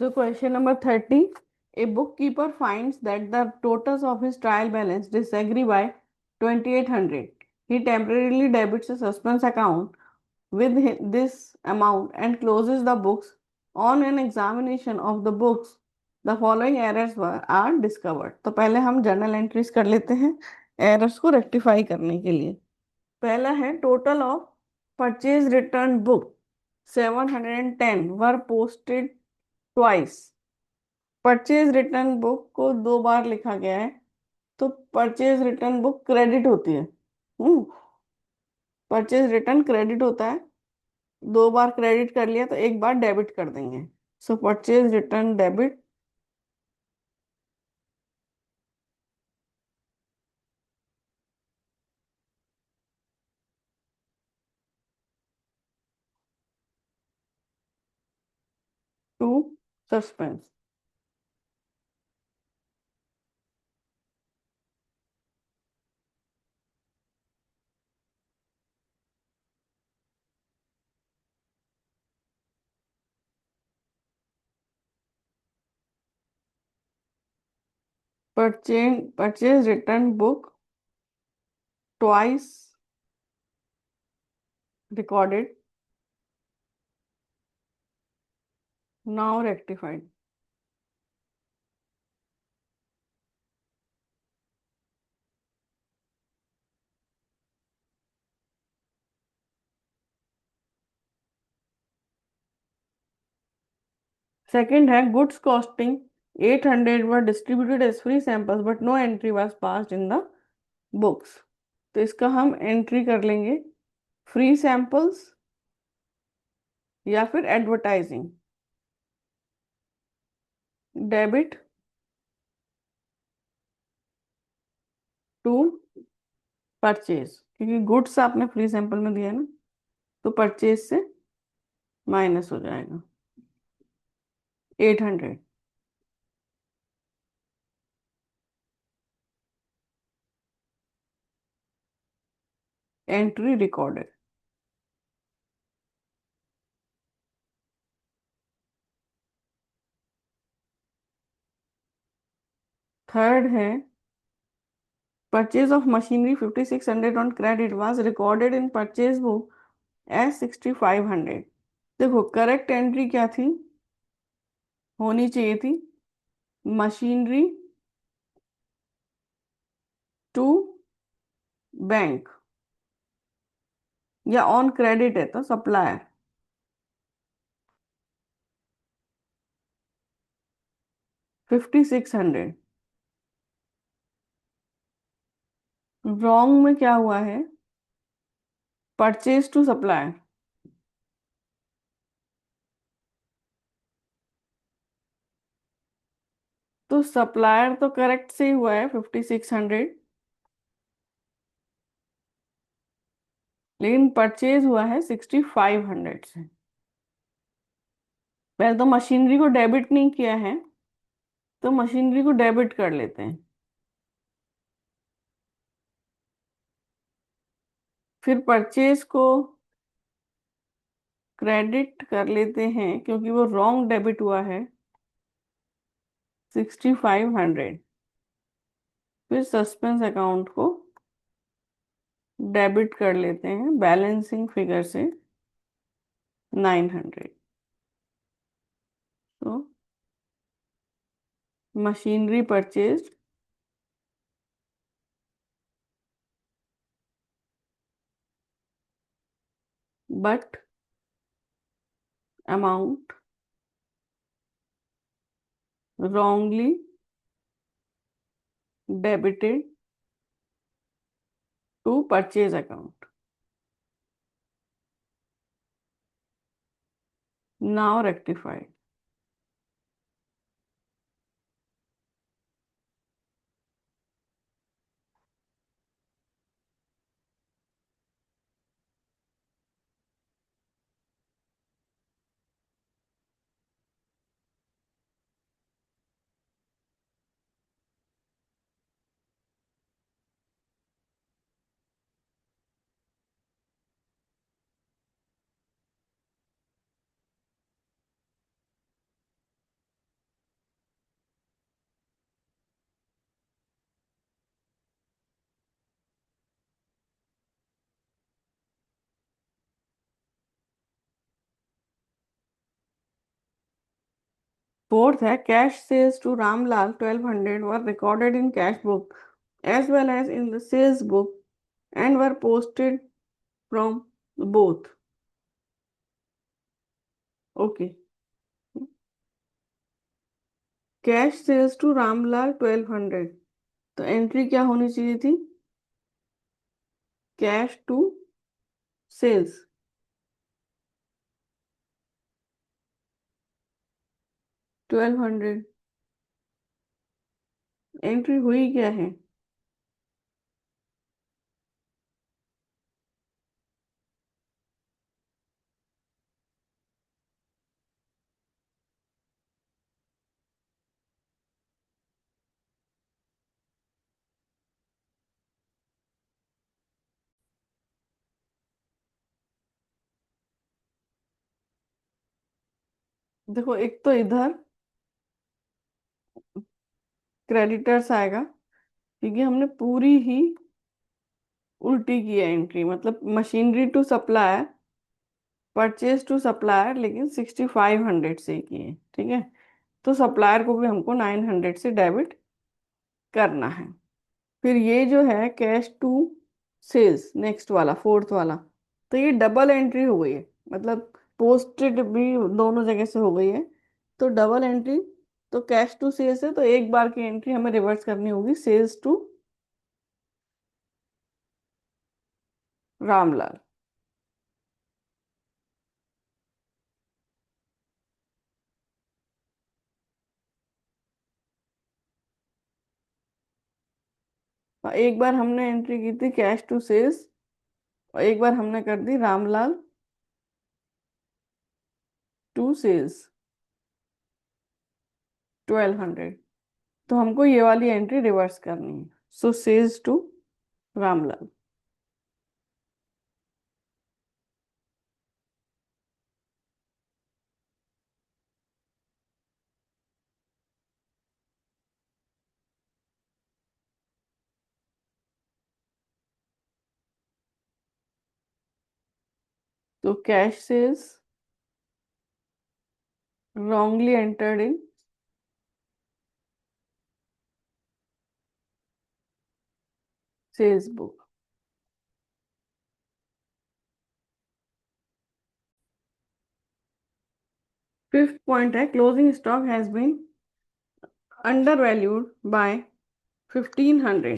So question number 30. A bookkeeper finds that the totals of his trial balance disagree by 2800. He temporarily debits a suspense account with this amount and closes the books. On an examination of the books, the following errors are discovered. तो पहले हम journal entries कर लेते हैं errors को rectify करने के लिए। पहला है total of purchase return book 710 were posted twice. Purchase return book को दो बार लिखा गया है, तो परचेज रिटर्न बुक क्रेडिट होती है। परचेज रिटर्न क्रेडिट होता है, दो बार क्रेडिट कर लिया तो एक बार डेबिट कर देंगे। So purchase return debit to suspense. Purchase return book twice recorded, now rectified. Second है goods costing 800 were distributed as free samples but no entry was passed in the books. तो इसका हम एंट्री कर लेंगे free samples या फिर advertising. Debit to purchase, क्योंकि goods आपने फ्री सैंपल में दिया है ना, तो परचेज से माइनस हो जाएगा 800। Entry recorded. थर्ड है purchase of machinery 5600 on credit was recorded in purchase book as 6500। देखो करेक्ट एंट्री क्या थी, होनी चाहिए थी मशीनरी टू बैंक, या ऑन क्रेडिट है तो सप्लायर। 5600 रॉन्ग में क्या हुआ है, परचेज टू सप्लायर। तो सप्लायर तो करेक्ट से ही हुआ है 5600, लेकिन परचेज हुआ है 6500 से। पहले तो मशीनरी को डेबिट नहीं किया है, तो मशीनरी को डेबिट कर लेते हैं, फिर परचेज को क्रेडिट कर लेते हैं क्योंकि वो रॉन्ग डेबिट हुआ है 6500। फिर सस्पेंस अकाउंट को डेबिट कर लेते हैं बैलेंसिंग फिगर से 900। तो machinery purchase but amount wrongly debited to purchase account, now rectified। Fourth है cash sales to Ramlal 1200 were recorded in cash book as well as in the sales book and were posted from both. Okay. Cash sales to Ramlal 1200, तो entry क्या होनी चाहिए थी? Cash to sales 1200. Entry हुई क्या है? देखो, एक तो इधर क्रेडिटर्स आएगा क्योंकि हमने पूरी ही उल्टी की है एंट्री, मतलब machinery to supplier, purchase to supplier, लेकिन 6500 से की है. ठीक है, तो सप्लायर को भी हमको 900 से डेबिट करना है. फिर ये जो है कैश टू सेल्स नेक्स्ट वाला, फोर्थ वाला, तो ये डबल एंट्री हो गई है, मतलब पोस्टेड भी दोनों जगह से हो गई है, तो डबल एंट्री. तो कैश टू सेल्स है तो एक बार की एंट्री हमें रिवर्स करनी होगी, सेल्स टू रामलाल. एक बार हमने एंट्री की थी कैश टू सेल्स और एक बार हमने कर दी रामलाल टू सेल्स 1200. तो हमको ये वाली एंट्री रिवर्स करनी है, सो सेल्स टू रामलाल. तो cash sales wrongly entered in sales book. Fifth point है closing stock has been under valued by 1500.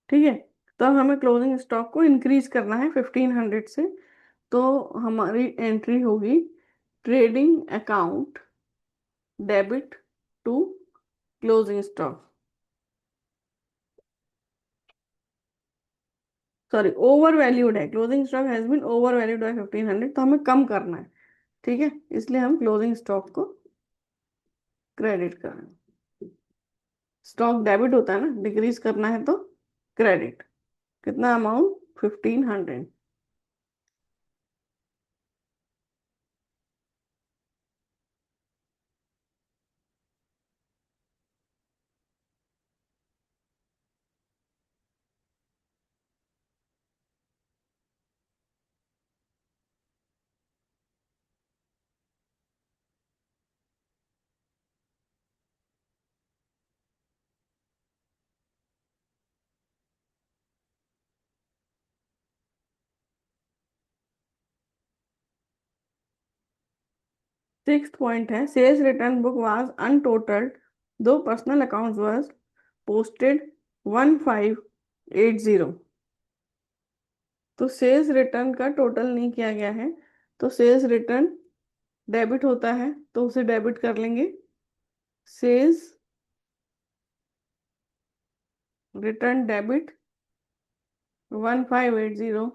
ठीक है, तो अब हमें क्लोजिंग स्टॉक को इंक्रीज करना है 1500 से. तो हमारी एंट्री होगी trading account debit to closing stock, sorry over valued है, closing stock has been over valued by 1500, तो हमें कम करना है. ठीक है, इसलिए हम क्लोजिंग स्टॉक को क्रेडिट करें. स्टॉक डेबिट होता है ना, डिक्रीज करना है तो क्रेडिट. कितना अमाउंट? 1500. 6th पॉइंट है सेल्स रिटर्न बुक वाज अनटोटल्ड दो पर्सनल अकाउंट वाज पोस्टेड 1580. तो सेल्स रिटर्न का टोटल नहीं किया गया है, तो सेल्स रिटर्न डेबिट होता है तो उसे डेबिट कर लेंगे. Sales return debit 1580,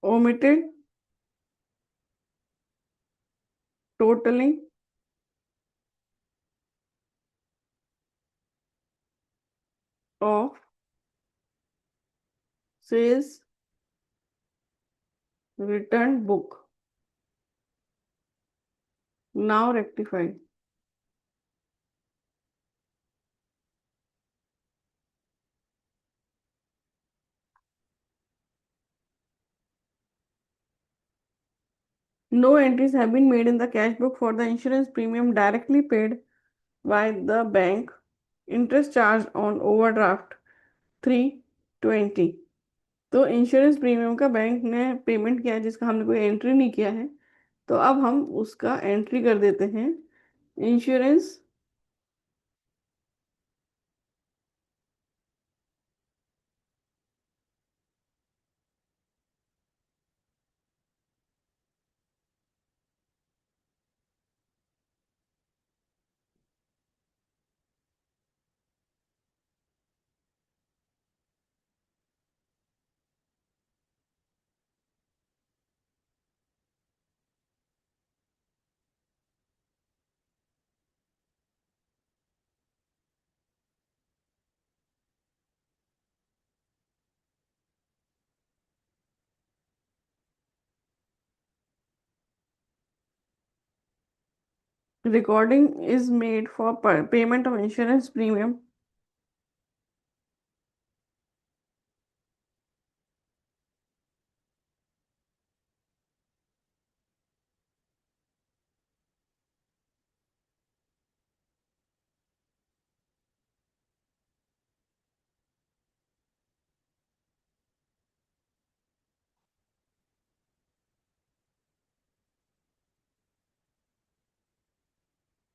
omitted totaling of sales return book. Now rectified. No entries have been made in the cash book for the insurance premium directly paid by the bank. Interest charged on overdraft 320। तो insurance premium का bank ने payment किया है जिसका हमने कोई entry नहीं किया है, तो अब हम उसका एंट्री कर देते हैं। Insurance recording is made for payment of insurance premium।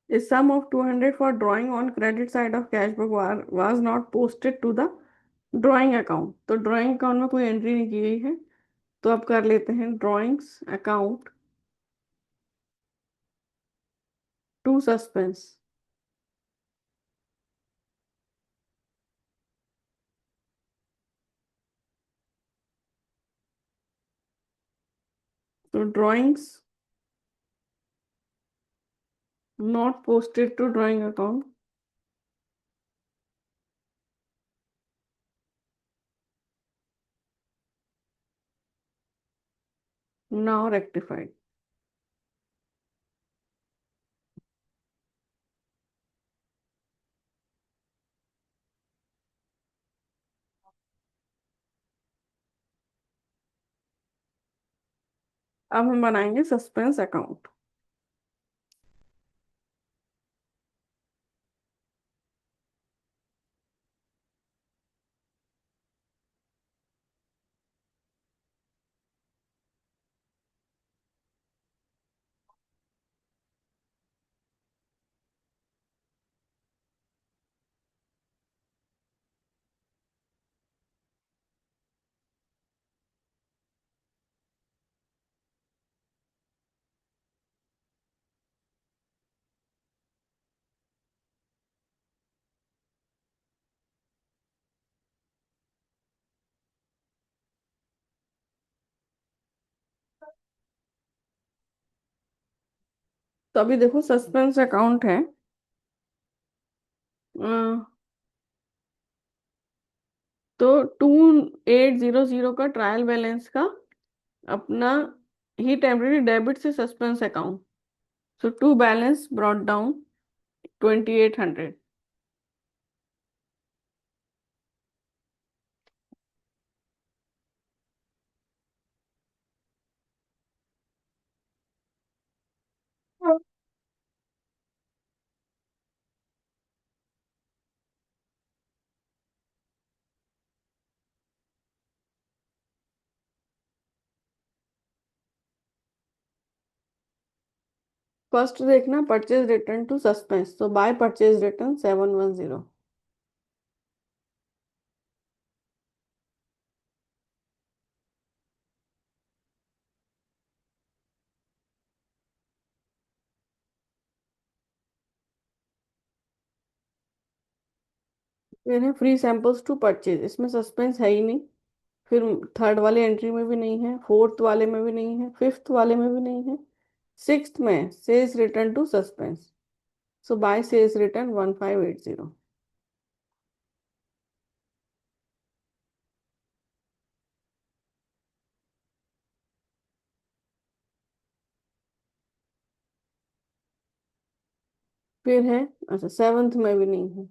A sum of 200 for drawing on credit side of cash book was not posted to the drawing account. तो ड्राइंग अकाउंट में कोई एंट्री नहीं की गई है, तो अब कर लेते हैं ड्राइंग्स अकाउंट टू सस्पेंस। तो drawings not posted to drawing account, now rectified. अब हम बनाएंगे सस्पेंस अकाउंट। तो अभी देखो सस्पेंस अकाउंट है, अ, तो 2800 का ट्रायल बैलेंस का अपना ही टेम्परेरी डेबिट से suspense account. So to balance brought down 2800। First देखना परचेज रिटर्न टू सस्पेंस, तो बाय परचेज रिटर्न 710। फिर है फ्री सैंपल्स टू परचेज, इसमें सस्पेंस है ही नहीं। फिर थर्ड वाले एंट्री में भी नहीं है, फोर्थ वाले में भी नहीं है, फिफ्थ वाले में भी नहीं है, सिक्स्थ में sales return to suspense. So by sales return 1580। फिर है, अच्छा सेवंथ में भी नहीं है,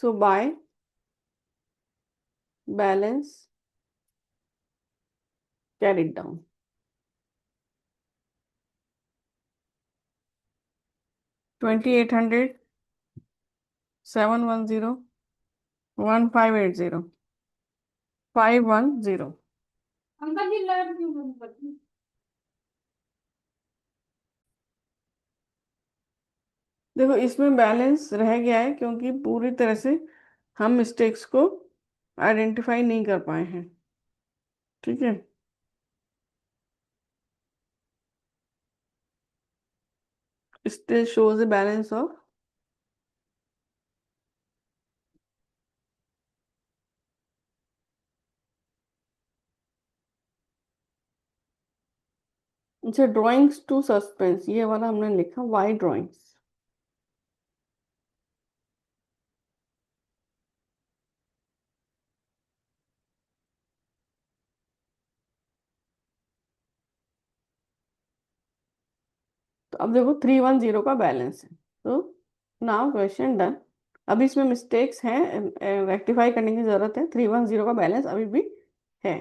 so by balance carried down. 2800, 710, 1580, 510। देखो इसमें बैलेंस रह गया है क्योंकि पूरी तरह से हम मिस्टेक्स को आइडेंटिफाई नहीं कर पाए हैं। ठीक है, still shows the balance of. अच्छा, ड्राइंग्स टू सस्पेंस ये वाला हमने लिखा, वाई ड्राइंग्स। तो अब देखो 310 का बैलेंस है, तो नाउ क्वेश्चन डन। अभी इसमें मिस्टेक्स हैं, रेक्टिफाई करने की जरूरत है। 310 का बैलेंस अभी भी है।